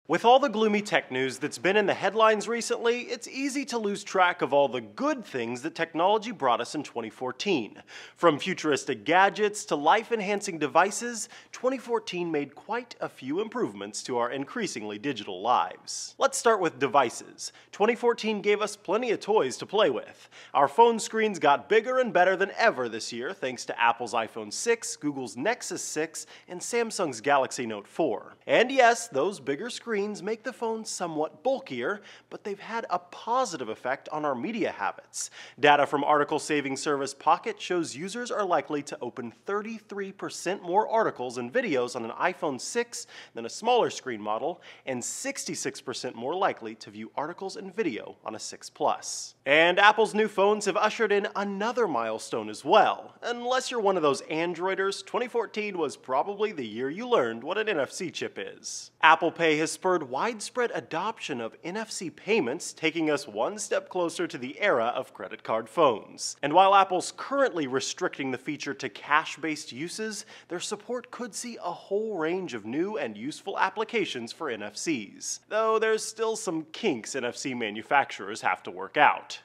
With all the gloomy tech news that's been in the headlines recently, it's easy to lose track of all the good things that technology brought us in 2014. From futuristic gadgets to life-enhancing devices, 2014 made quite a few improvements to our increasingly digital lives. Let's start with devices. 2014 gave us plenty of toys to play with. Our phone screens got bigger and better than ever this year thanks to Apple's iPhone 6, Google's Nexus 6, and Samsung's Galaxy Note 4. And yes, those bigger screens make the phone somewhat bulkier, but they've had a positive effect on our media habits. Data from article saving service Pocket shows users are likely to open 33% more articles and videos on an iPhone 6 than a smaller screen model, and 66% more likely to view articles and video on a 6 Plus. And Apple's new phones have ushered in another milestone as well. Unless you're one of those Androiders, 2014 was probably the year you learned what an NFC chip is. Apple Pay has spurred widespread adoption of NFC payments, taking us one step closer to the era of credit card phones. And while Apple's currently restricting the feature to cash-based uses, their support could see a whole range of new and useful applications for NFCs. Though there's still some kinks NFC manufacturers have to work out.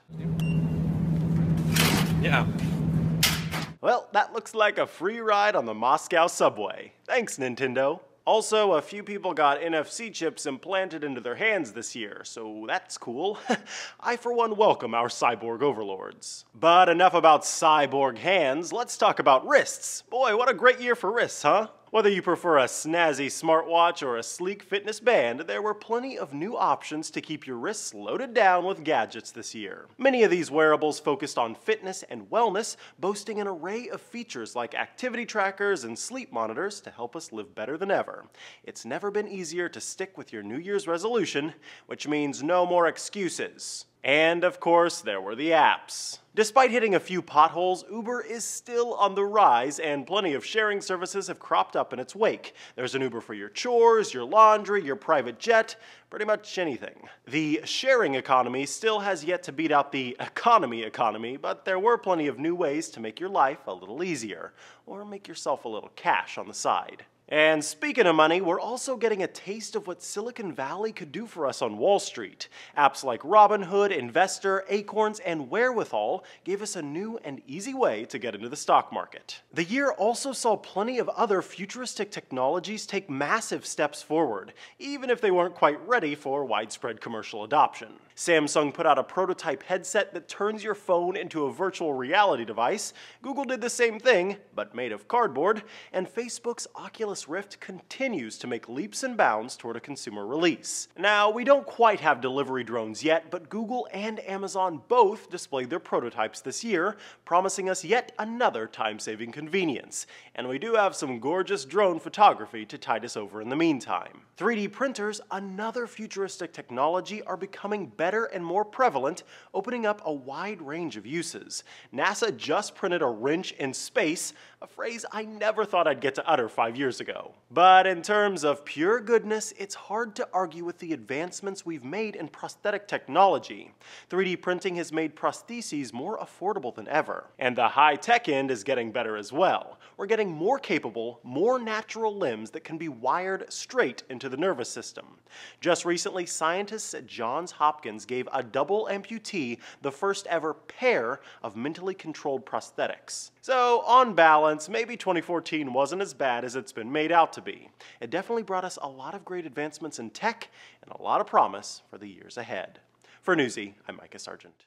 Yeah. Well, that looks like a free ride on the Moscow subway. Thanks, Nintendo. Also, a few people got NFC chips implanted into their hands this year, so that's cool. I, for one, welcome our cyborg overlords. But enough about cyborg hands, let's talk about wrists. Boy, what a great year for wrists, huh? Whether you prefer a snazzy smartwatch or a sleek fitness band, there were plenty of new options to keep your wrists loaded down with gadgets this year. Many of these wearables focused on fitness and wellness, boasting an array of features like activity trackers and sleep monitors to help us live better than ever. It's never been easier to stick with your New Year's resolution, which means no more excuses. And of course, there were the apps. Despite hitting a few potholes, Uber is still on the rise, and plenty of sharing services have cropped up in its wake. There's an Uber for your chores, your laundry, your private jet, pretty much anything. The sharing economy still has yet to beat out the economy, but there were plenty of new ways to make your life a little easier, or make yourself a little cash on the side. And speaking of money, we're also getting a taste of what Silicon Valley could do for us on Wall Street. Apps like Robinhood, Investor, Acorns, and Wherewithal gave us a new and easy way to get into the stock market. The year also saw plenty of other futuristic technologies take massive steps forward, even if they weren't quite ready for widespread commercial adoption. Samsung put out a prototype headset that turns your phone into a virtual reality device. Google did the same thing, but made of cardboard, and Facebook's Oculus Rift continues to make leaps and bounds toward a consumer release. Now, we don't quite have delivery drones yet, but Google and Amazon both displayed their prototypes this year, promising us yet another time-saving convenience. And we do have some gorgeous drone photography to tide us over in the meantime. 3D printers, another futuristic technology, are becoming better and more prevalent, opening up a wide range of uses. NASA just printed a wrench in space, a phrase I never thought I'd get to utter 5 years ago. But in terms of pure goodness, it's hard to argue with the advancements we've made in prosthetic technology. 3D printing has made prostheses more affordable than ever, and the high-tech end is getting better as well. We're getting more capable, more natural limbs that can be wired straight into the nervous system. Just recently, scientists at Johns Hopkins gave a double amputee the first ever pair of mentally controlled prosthetics. So, on balance, maybe 2014 wasn't as bad as it's been made out to be. It definitely brought us a lot of great advancements in tech and a lot of promise for the years ahead. For Newsy, I'm Micah Sargent.